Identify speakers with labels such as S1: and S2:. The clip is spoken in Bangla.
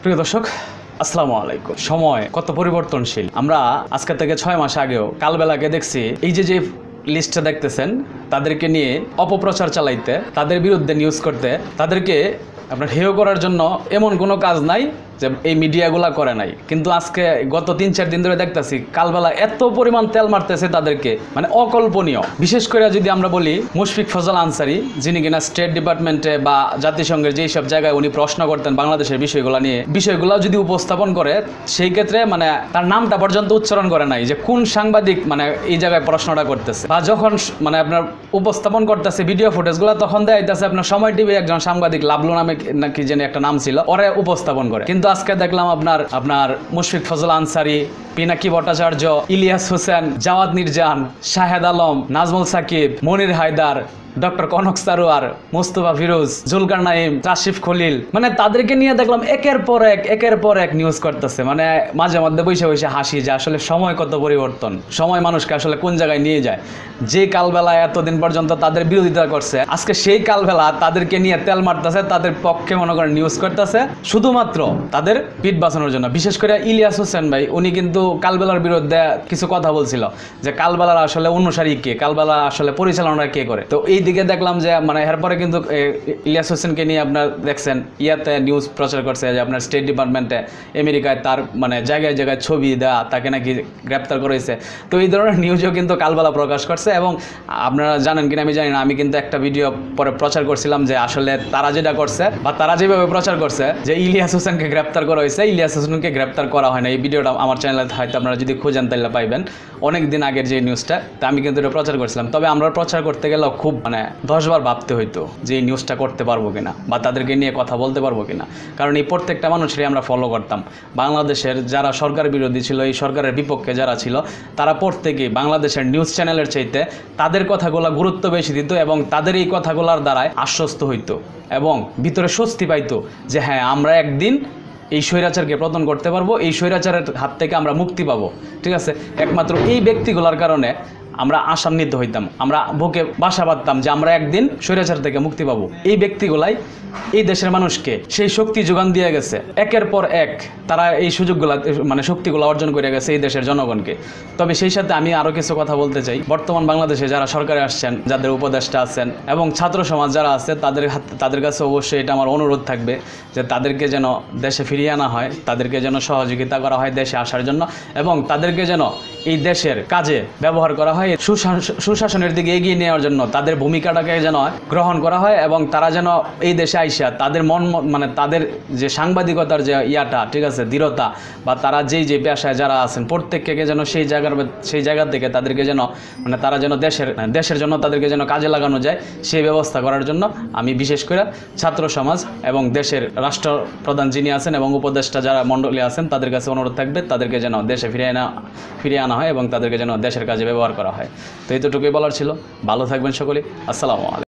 S1: প্রিয় দর্শক, আসসালামু আলাইকুম। সময় কত পরিবর্তনশীল। আমরা আজকে থেকে 6 মাস আগেও কালবেলাকে দেখছি এই যে লিস্টটা দেখতেছেন, তাদেরকে নিয়ে অপপ্রচার চালাইতে, তাদের বিরুদ্ধে নিউজ করতে, তাদেরকে আপনার হেয় করার জন্য এমন কোনো কাজ নাই যে এই মিডিয়াগুলা করে নাই। কিন্তু আজকে গত 3-4 দিন ধরে দেখতেছি কালবেলা এত পরিমাণ তেল মারতেছে তাদেরকে, মানে অকল্পনীয়। বিশেষ করে যদি আমরা বলি মুশফিক ফজল আনসারী, যিনি কিনা স্টেট ডিপার্টমেন্টে বা জাতিসংঘের যেই সব জায়গায় উনি প্রশ্ন করতেন বাংলাদেশের বিষয়গুলো নিয়ে, বিষয়গুলো যদি উপস্থাপন করে, সেই ক্ষেত্রে মানে তার নামটা পর্যন্ত উচ্চারণ করে নাই যে কোন সাংবাদিক মানে এই জায়গায় প্রশ্নটা করতেছে, বা যখন মানে আপনার উপস্থাপন করতেছে ভিডিও ফুটেজগুলো, তখন দেখাইতেছে আপনার সময় টিভি একজন সাংবাদিক লাবলু নামে নাকি যেন একটা নাম ছিল, ওরে উপস্থাপন করে। কিন্তু আজকে দেখলাম আপনার মুশফিক ফজল আনসারী, পিনাকি ভট্টাচার্য, ইলিয়াস হোসেন, জাওয়াদ মির্জান, শাহেদ আলম, নাজমুল সাকিব, মনির হায়দার, ডক্টর কনক সারোয়ার, মুস্তফা ফিরোজ, জুলকারনাইম, রাশিফ খলিল, মানে তাদেরকে নিয়ে দেখলাম একের পর এক নিউজ করতেছে। মানে মাঝে মধ্যে বসে বসে হাসি যে আসলে সময় কত পরিবর্তন, সময় মানুষকে আসলে কোন জায়গায় নিয়ে যায়। যে কালবেলা এতদিন পর্যন্ত তাদের বিরোধিতা করছে, আজকে সেই কালবেলা তাদেরকে নিয়ে তেল মারতেছে, তাদের পক্ষে মনে করেন নিউজ করতেছে, শুধুমাত্র তাদের পিঠ বাঁচানোর জন্য। বিশেষ করে ইলিয়াস হোসেন ভাই, উনি কিন্তু কালবেলার বিরুদ্ধে কিছু কথা বলছিল যে কালবেলার আসলে অনুসারী কে, কালবেলা আসলে পরিচালনা কে করে। তো এই দিকে দেখলাম যে মানে এরপরে কিন্তু ইলিয়াস হোসেনকে নিয়ে আপনার দেখছেন ইয়াতে নিউজ প্রচার করছে যে আপনার স্টেট ডিপার্টমেন্টে আমেরিকায় তার মানে জায়গায় জায়গায় ছবি দেওয়া, তাকে নাকি গ্রেপ্তার করেছে। তো এই ধরনের নিউজও কিন্তু কালবেলা প্রকাশ করছে। এবং আপনারা জানেন কিনা আমি জানি না, আমি কিন্তু একটা ভিডিও পরে প্রচার করছিলাম যে আসলে তারা যেটা করছে বা তারা যেভাবে প্রচার করছে যে ইলিয়াস হোসেনকে গ্রেপ্তার করা হয়েছে, ইলিয়াস হোসেনকে গ্রেপ্তার করা হয় না। এই ভিডিওটা আমার চ্যানেলে হয়তো আপনারা যদি খুঁজেন তাহলে পাইবেন, অনেক দিন আগের যে নিউজটা। তা আমি কিন্তু এটা প্রচার করছিলাম। তবে আমরা প্রচার করতে গেলেও খুব মানে 10 বার ভাবতে হইতো যে এই নিউজটা করতে পারবো কিনা বা তাদেরকে নিয়ে কথা বলতে পারবো কিনা। কারণ এই প্রত্যেকটা মানুষেরই আমরা ফলো করতাম। বাংলাদেশের যারা সরকার বিরোধী ছিল, এই সরকারের বিপক্ষে যারা ছিল, তারা প্রত্যেকেই বাংলাদেশের নিউজ চ্যানেলের চাইতে তাদের কথাগুলো গুরুত্ব বেশি দিত এবং তাদের এই কথাগুলোর দ্বারাই আশ্বস্ত হইতো এবং ভিতরে স্বস্তি পাইতো যে হ্যাঁ, আমরা একদিন এই স্বৈরাচারকে পতন করতে পারবো, এই স্বৈরাচারের হাত থেকে আমরা মুক্তি পাবো। ঠিক আছে, একমাত্র এই ব্যক্তিগুলোর কারণে আমরা আশান্বিত হইতাম, আমরা বুকে বাসা বাঁধতাম যে আমরা একদিন স্বৈরাচার থেকে মুক্তি পাবো। এই ব্যক্তিগুলাই এই দেশের মানুষকে সেই শক্তি যোগান দিয়ে গেছে। একের পর এক তারা এই সুযোগগুলা মানে শক্তিগুলো অর্জন করে গেছে এই দেশের জনগণকে। তবে সেই সাথে আমি আরও কিছু কথা বলতে চাই। বর্তমান বাংলাদেশে যারা সরকারে আসছেন, যাদের উপদেষ্টা আছেন এবং ছাত্র সমাজ যারা আছে, তাদের কাছে অবশ্যই এটা আমার অনুরোধ থাকবে যে তাদেরকে যেন দেশে ফিরিয়ে আনা হয়, তাদেরকে যেন সহযোগিতা করা হয় দেশে আসার জন্য, এবং তাদেরকে যেন এই দেশের কাজে ব্যবহার করা হয়, সুশাসনের দিকে এগিয়ে নেওয়ার জন্য তাদের ভূমিকাটাকে যেন গ্রহণ করা হয় এবং তারা যেন এই দেশে আইসা তাদের মানে তাদের যে সাংবাদিকতার যে ইয়াটা, ঠিক আছে, দৃঢ়তা, বা তারা যে পেশায় যারা আছেন প্রত্যেককে যেন সেই জায়গা থেকে তাদেরকে যেন মানে তারা যেন দেশের জন্য তাদেরকে যেন কাজে লাগানো যায়, সেই ব্যবস্থা করার জন্য আমি বিশেষ করে ছাত্র সমাজ এবং দেশের রাষ্ট্রপ্রধান যিনি আছেন এবং উপদেষ্টা যারা মণ্ডলী আছেন তাদের কাছে অনুরোধ থাকবে তাদেরকে যেন দেশে ফিরিয়ে আনা হয় এবং তাদেরকে যেন দেশের কাজে ব্যবহার করা হয়। তো এতটুকুই বলার ছিল। ভালো থাকবেন সকলে। আসসালামু আলাইকুম।